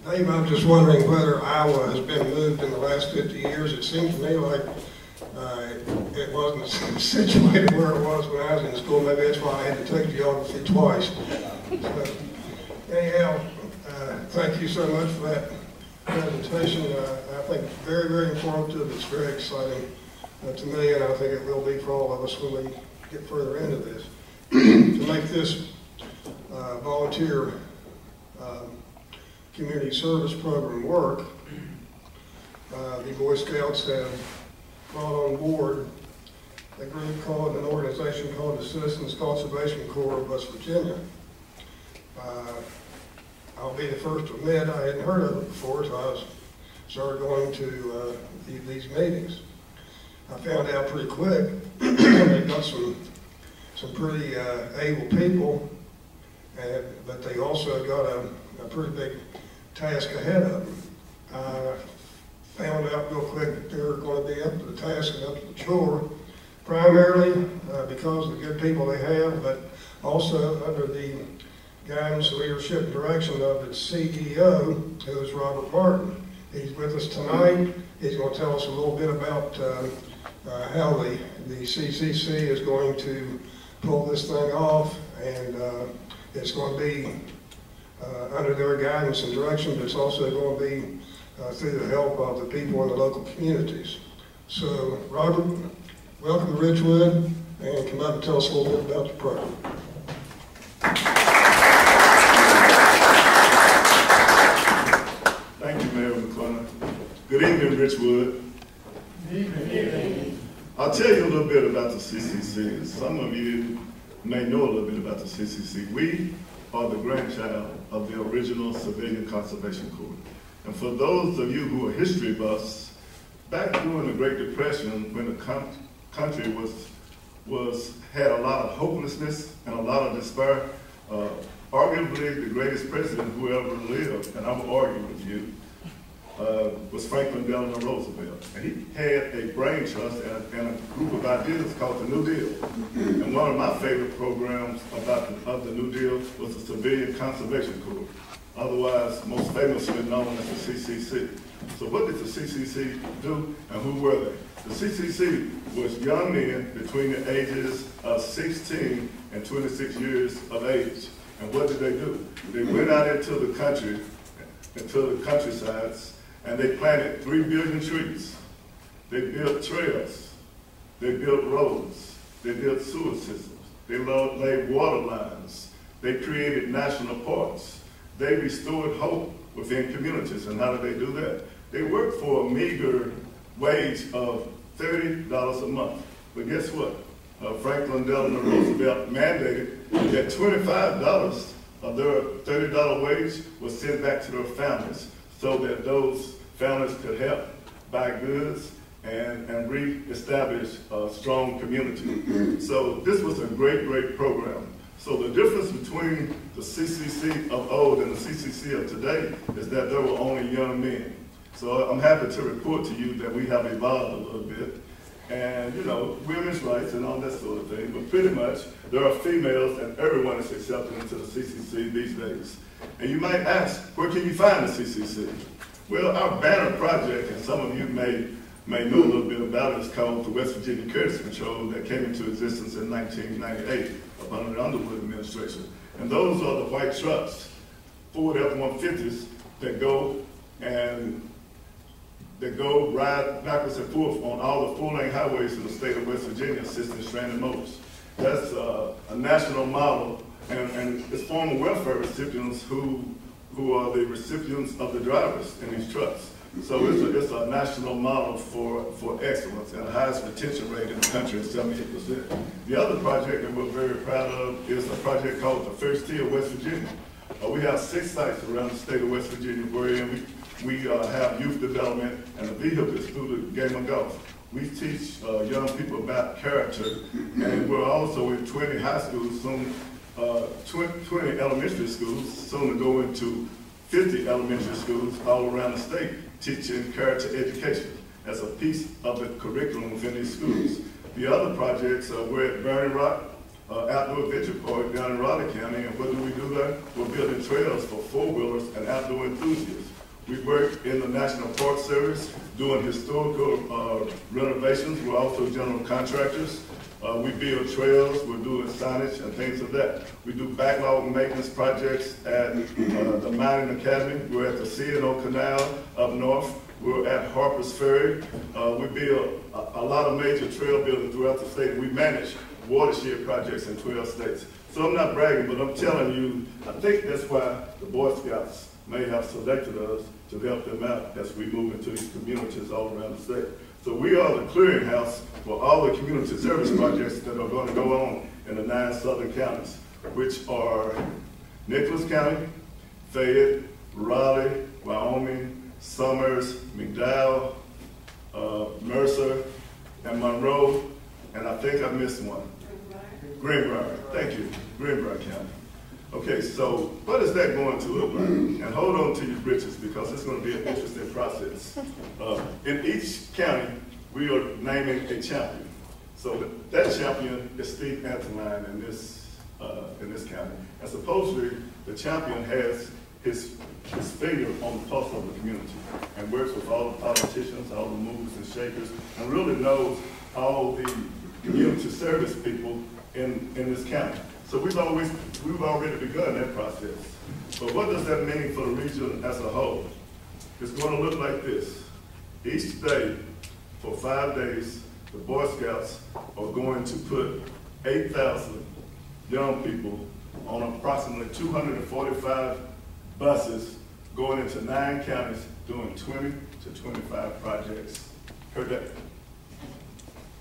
Dave, I'm just wondering whether Iowa has been moved in the last 50 years. It seems to me like it wasn't situated where it was when I was in school. Maybe that's why I had to take geography twice. So, anyhow, thank you so much for that presentation. I think it's very, very informative. It's very exciting to me, and I think it will be for all of us when we get further into this. To make this volunteer community service program work, the Boy Scouts have brought on board a group called, an organization called the Citizens Conservation Corps of West Virginia. I'll be the first to admit I hadn't heard of it before, so I started going to these meetings. I found out pretty quick they've got some pretty able people, but they also got a pretty big task ahead of them. I found out real quick that they're going to be up to the task and up to the chore, primarily because of the good people they have, but also under the guidance, leadership, and direction of its CEO, who is Robert Martin. He's with us tonight. He's going to tell us a little bit about how the CCC is going to pull this thing off, and it's going to be under their guidance and direction, but it's also going to be through the help of the people in the local communities. So, Robert, welcome to Ridgewood, and come up and tell us a little bit about the program. Thank you, Mayor McClellan. Good evening, Ridgewood. Good evening. I'll tell you a little bit about the CCC. Some of you may know a little bit about the CCC. We are the grandchild of the original Civilian Conservation Corps. And for those of you who are history buffs, back during the Great Depression, when the country had a lot of hopelessness and a lot of despair, arguably the greatest president who ever lived, and I will argue with you, was Franklin Delano Roosevelt. And he had a brain trust and a group of ideas called the New Deal. And one of my favorite programs of the New Deal was the Civilian Conservation Corps, otherwise most famously known as the CCC. So what did the CCC do, and who were they? The CCC was young men between the ages of 16 and 26 years of age. And what did they do? They went out into the country, into the countrysides, and they planted 3 billion trees. They built trails. They built roads. They built sewer systems. They laid water lines. They created national parks. They restored hope within communities. And how did they do that? They worked for a meager wage of $30 a month. But guess what? Franklin Delano Roosevelt mandated that $25 of their $30 wage was sent back to their families so that those families could help buy goods and re-establish a strong community. So this was a great, great program. So the difference between the CCC of old and the CCC of today is that there were only young men. So I'm happy to report to you that we have evolved a little bit. And, you know, women's rights and all that sort of thing. But pretty much, there are females and everyone is accepted into the CCC these days. And you might ask, where can you find the CCC? Well, our banner project, and some of you may know a little bit about it, is called the West Virginia Courtesy Patrol that came into existence in 1998 under the Underwood administration. And those are the white trucks, Ford F-150s, that go ride backwards and forth on all the full-lane highways in the state of West Virginia, assisting stranded motors. That's a national model, and it's former welfare recipients who are the recipients of the drivers in these trucks. So it's a national model for excellence, and the highest retention rate in the country is 78%. The other project that we're very proud of is a project called the First Tee of West Virginia. We have 6 sites around the state of West Virginia wherein we have youth development, and the vehicle is through the game of golf. We teach young people about character, and we're also in 20 high schools, soon 20 elementary schools, soon to go into 50 elementary schools all around the state, teaching character education as a piece of the curriculum within these schools. The other projects, we're at Burning Rock, outdoor adventure park down in Raleigh County, and what do we do there? We're building trails for four-wheelers and outdoor enthusiasts. We work in the National Park Service doing historical renovations. We're also general contractors. We build trails, we're doing signage and things of that. We do backlog maintenance projects at the Mining Academy. We're at the C&O Canal up north. We're at Harper's Ferry. We build a lot of major trail building throughout the state. We manage watershed projects in 12 states. So I'm not bragging, but I'm telling you, I think that's why the Boy Scouts may have selected us to help them out as we move into these communities all around the state. So we are the clearinghouse for all the community service projects that are going to go on in the 9 southern counties, which are Nicholas County, Fayette, Raleigh, Wyoming, Summers, McDowell, Mercer, and Monroe, and I think I missed one. Greenbrier. Thank you, Greenbrier County. Okay, so what is that going to look like? And hold on to your britches because it's going to be an interesting process. In each county, we are naming a champion. So that champion is Steve Antoline in this county. And supposedly, the champion has his finger on the pulse of the community and works with all the politicians, all the movers and shakers, and really knows all the community service people in this county. So we've already begun that process. But what does that mean for the region as a whole? It's going to look like this. Each day, for 5 days, the Boy Scouts are going to put 8,000 young people on approximately 245 buses going into 9 counties doing 20 to 25 projects per day.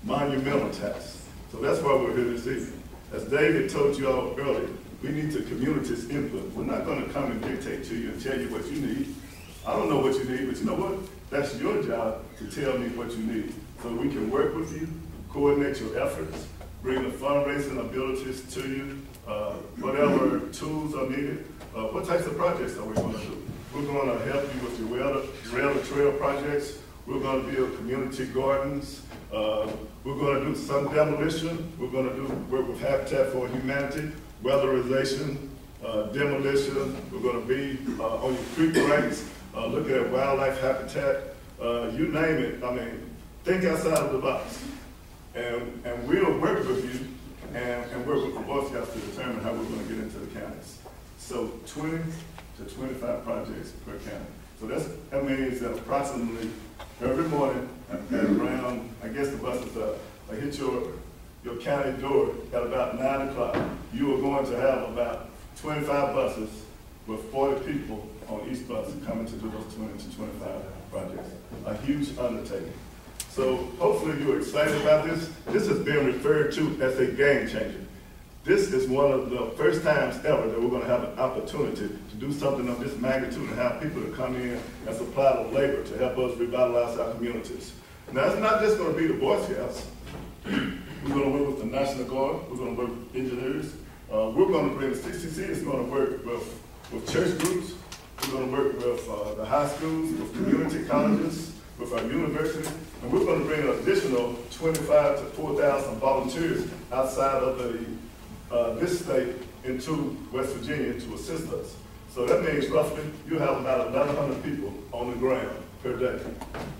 Monumental task. So that's why we're here this evening. As David told you all earlier, we need the community's input. We're not going to come and dictate to you and tell you what you need. I don't know what you need, but you know what? That's your job to tell me what you need. So we can work with you, coordinate your efforts, bring the fundraising abilities to you, whatever tools are needed. What types of projects are we going to do? We're going to help you with your rail to trail projects. We're going to build community gardens. We're going to do some demolition. We're going to work with Habitat for Humanity, weatherization, demolition. We're going to be on your creek banks, looking at wildlife habitat, you name it. I mean, think outside of the box. And we'll work with you and work with the Boy Scouts to determine how we're going to get into the counties. So 20 to 25 projects per county. So that means that approximately every morning at around, I guess the buses hit your county door at about 9 o'clock. You are going to have about 25 buses with 40 people on each bus coming to do those 20 to 25 projects. A huge undertaking. So hopefully you're excited about this. This has been referred to as a game changer. This is one of the first times ever that we're going to have an opportunity to do something of this magnitude and have people to come in and supply the labor to help us revitalize our communities. Now, it's not just going to be the Boy Scouts. We're going to work with the National Guard. We're going to work with engineers. We're going to bring the CCC is going to work with church groups. We're going to work with the high schools, with community colleges, with our universities. And we're going to bring an additional 25 to 4,000 volunteers outside of this state into West Virginia to assist us. So that means roughly you have about 1,100 people on the ground per day.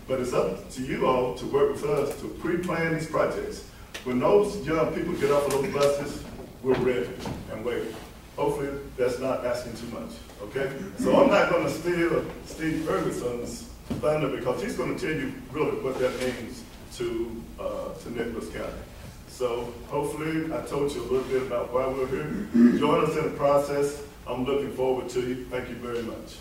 But it's up to you all to work with us to pre-plan these projects. When those young people get off of those buses, we're ready and waiting. Hopefully that's not asking too much, okay? So I'm not going to steal Steve Ferguson's thunder because he's going to tell you really what that means to Nicholas County. So hopefully I told you a little bit about why we're here. Join us in the process. I'm looking forward to you. Thank you very much.